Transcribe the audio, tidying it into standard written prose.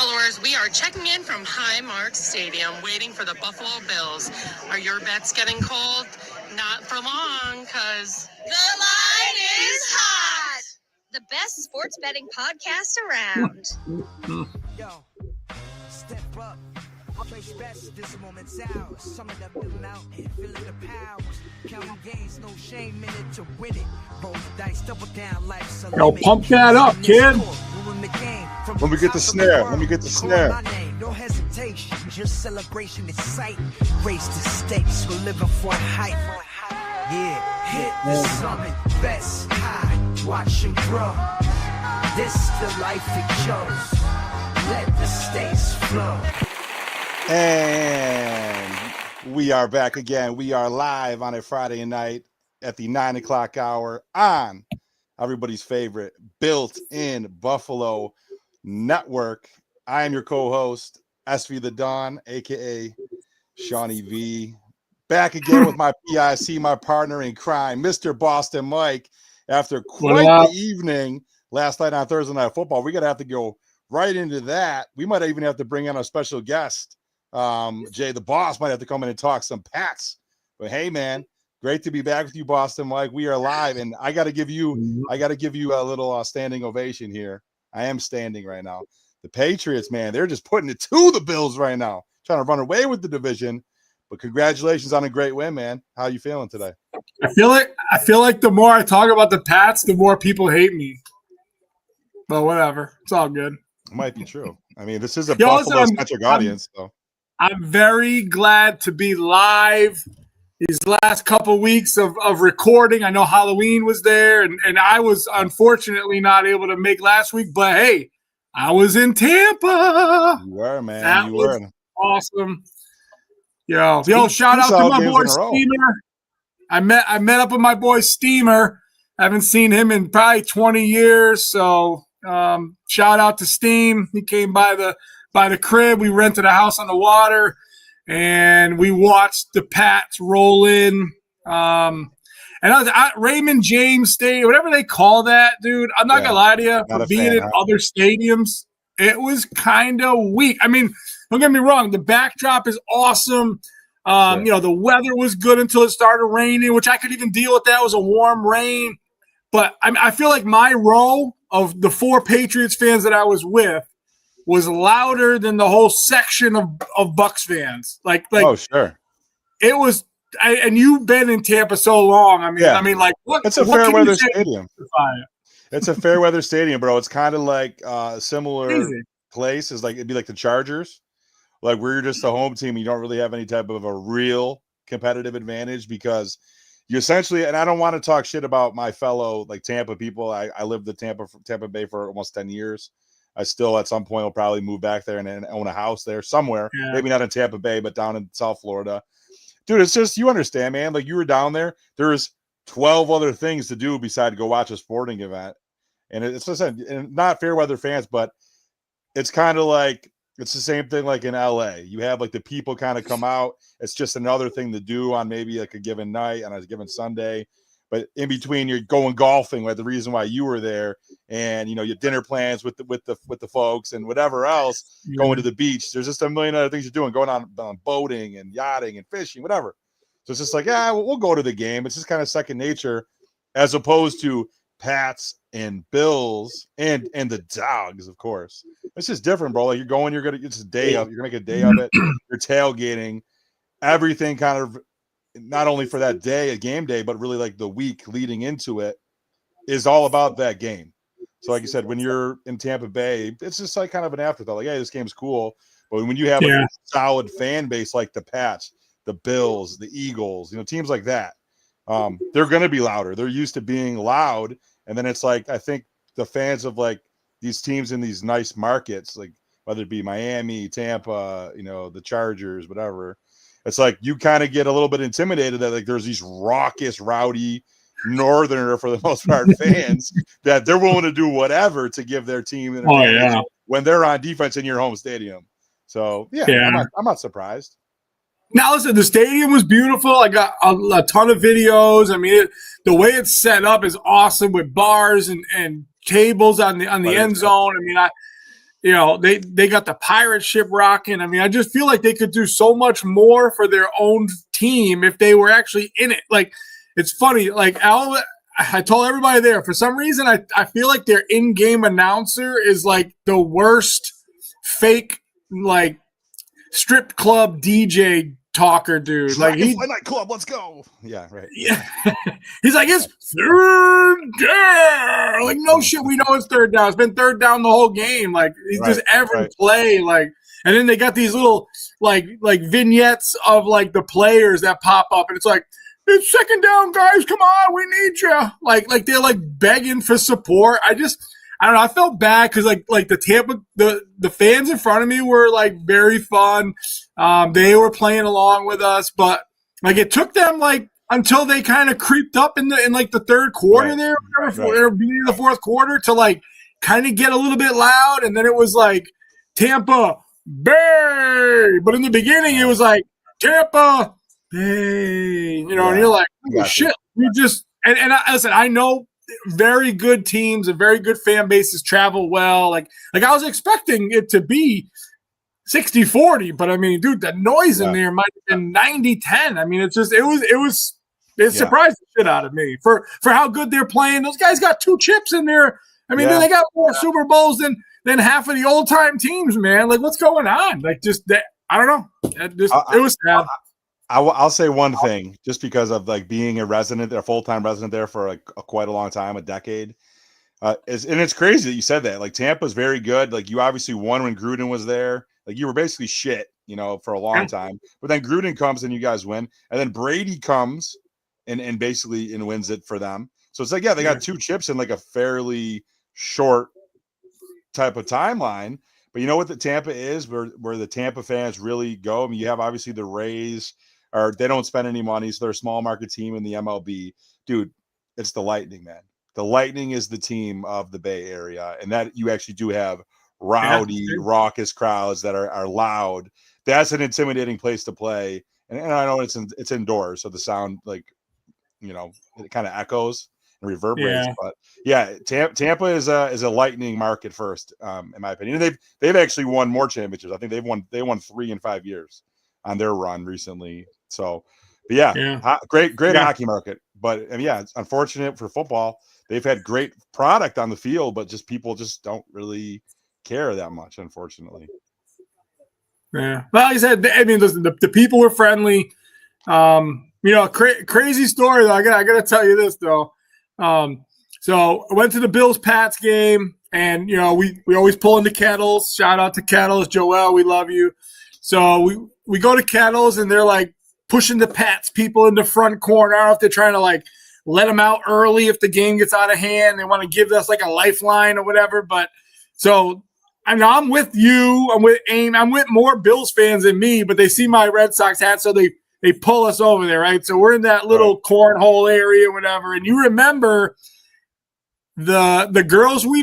followers, we are checking in from Highmark Stadium, waiting for the Buffalo Bills. Are your bets getting cold? Not for long, because the line is hot. The best sports betting podcast around. Yo, step up. Place best, this moment's ours. Some of them building out and feeling the powers. Counting gains, no shame in it to win it. Roll the dice, double down, life's a Yo, pump that up, kid. Let me get the snare. Let me get the snare. No hesitation, just celebration in sight. Raise the stakes, we're living for a hype. Yeah, hit the summit, best high, watch him grow. This the life it chose. Let the stakes flow. And we are back again. We are live on a Friday night at the 9 o'clock hour on everybody's favorite built-in Buffalo network. I am your co-host, SV the Don, a.k.a. Shawnee V. Back again with my PIC, my partner in crime, Mr. Boston Mike. After quite the evening last night on Thursday Night Football, we're going to have to go right into that. We might even have to bring in a special guest. Jay, the boss, might have to come in and talk some Pats. But hey, man, great to be back with you, Boston Mike. We are live, and I got to give you a little standing ovation here. I am standing right now. The Patriots, man, they're just putting it to the Bills right now, trying to run away with the division. But congratulations on a great win, man. How are you feeling today? I feel like the more I talk about the Pats, the more people hate me. But whatever, it's all good. It might be true. I mean, this is a Buffalo-centric audience, so. I'm very glad to be live these last couple weeks of recording. I know Halloween was there, and I was unfortunately not able to make last week. But, hey, I was in Tampa. You were, man. That was awesome. Yo, shout out to my boy Steamer. I met up with my boy Steamer. I haven't seen him in probably 20 years. So shout out to Steam. He came by the crib. We rented a house on the water, and we watched the Pats roll in. And I was at Raymond James Stadium, whatever they call that, dude. I'm not gonna lie to you. For being in other stadiums, it was kind of weak. I mean, don't get me wrong. The backdrop is awesome. You know, the weather was good until it started raining, which I could even deal with. That. It was a warm rain. But I feel like my row of the 4 Patriots fans that I was with was louder than the whole section of Bucks fans. Like, oh, sure. It was, and you've been in Tampa so long. I mean, like, it's a fair weather stadium. It's a fair weather stadium, bro. It's kind of like a similar place is like, it'd be like the Chargers, like where you're just a home team. You don't really have any type of a real competitive advantage because you essentially, and I don't want to talk shit about my fellow like Tampa people. I lived in Tampa Bay for almost 10 years. I still at some point will probably move back there and own a house there somewhere. Yeah. Maybe not in Tampa Bay, but down in South Florida. Dude, it's just, you understand, man. Like you were down there. There's 12 other things to do besides go watch a sporting event. And it's just not fair weather fans, but it's kind of like, it's the same thing like in LA. You have like the people kind of come out. It's just another thing to do on maybe like a given night on a given Sunday. But in between, you're going golfing, like the reason why you were there, and you know your dinner plans with the folks and whatever else, going to the beach. There's just a million other things you're doing, going on boating and yachting and fishing, whatever. So it's just like, yeah, we'll go to the game. It's just kind of second nature, as opposed to Pats and Bills and the Dogs, of course. It's just different, bro. Like it's a day of, you're gonna make a day of it. You're tailgating, everything kind of. Not only for that day, a game day, but really like the week leading into it is all about that game. So like you said, when you're in Tampa Bay, it's just like kind of an afterthought. Like, hey, this game's cool. But when you have a solid fan base like the Pats, the Bills, the Eagles, you know, teams like that, they're going to be louder. They're used to being loud. And then it's like, I think the fans of like these teams in these nice markets, like whether it be Miami, Tampa, you know, the Chargers, whatever, it's like you kind of get a little bit intimidated that like there's these raucous, rowdy northerner for the most part fans that they're willing to do whatever to give their team an advantage when they're on defense in your home stadium. So I'm not surprised. Now listen, the stadium was beautiful. I got a ton of videos. I mean, the way it's set up is awesome with bars and tables on the end zone. I mean, You know, they got the pirate ship rocking. I mean, I just feel like they could do so much more for their own team if they were actually in it. Like, it's funny. Like, I told everybody there, for some reason, I feel like their in-game announcer is like the worst fake, like, strip club DJ talker dude. Like, he's night club, let's go. Yeah, right. Yeah. He's like, it's third down. Like, no shit, we know it's third down. It's been third down the whole game. Like, he's just every play. Like, and then they got these little like vignettes of like the players that pop up, and it's like, it's second down, guys. Come on, we need you. Like they're like begging for support. I don't know. I felt bad because like the Tampa, the fans in front of me were like very fun. They were playing along with us, but like it took them like until they kind of creeped up in like the third quarter there, or beginning of the fourth quarter, to like kind of get a little bit loud, and then it was like Tampa Bay, but in the beginning it was like Tampa Bay, you know, and you're like, oh, shit, we just and listen, I know very good teams and very good fan bases travel well. Like I was expecting it to be 60-40, but I mean, dude, the noise in there might have been 90-10. I mean, it surprised the shit out of me for how good they're playing. Those guys got 2 chips in there. I mean, they got more Super Bowls than half of the old time teams, man. Like, what's going on? Like, I don't know. It was sad. I'll say one thing, just because of like being a full-time resident there for like quite a long time, a decade. And it's crazy that you said that. Like, Tampa's very good. Like, you obviously won when Gruden was there. Like, you were basically shit, you know, for a long time. But then Gruden comes and you guys win. And then Brady comes and basically wins it for them. So it's like, they got 2 chips in like a fairly short type of timeline. But you know what the Tampa is, where the Tampa fans really go? I mean, you have obviously the Rays, or they don't spend any money, so they're a small market team in the MLB. Dude, it's the Lightning, man. The Lightning is the team of the Bay Area, and that you actually do have rowdy, raucous crowds that are loud. That's an intimidating place to play, and I know it's indoors, so the sound, like, you know, it kind of echoes and reverberates. But Tampa is a Lightning market first, in my opinion. And they've actually won more championships. I think they won 3 in 5 years on their run recently. So, but great hockey market. But it's unfortunate for football. They've had great product on the field, but just people just don't really care that much, unfortunately. Yeah. Well, like I said, I mean, listen, the people were friendly. You know, crazy story though. I gotta tell you this though. So I went to the Bills-Pats game, and you know, we always pull into Kettles. Shout out to Kettles, Joel, we love you. So we go to Kettles, and they're like pushing the Pats people in the front corner. I don't know if they're trying to like let them out early if the game gets out of hand. They want to give us like a lifeline or whatever. But so I know I'm with you. I'm with AIM. I'm with more Bills fans than me, but they see my Red Sox hat, so they pull us over there, right? So we're in that little cornhole area or whatever. And you remember the girls we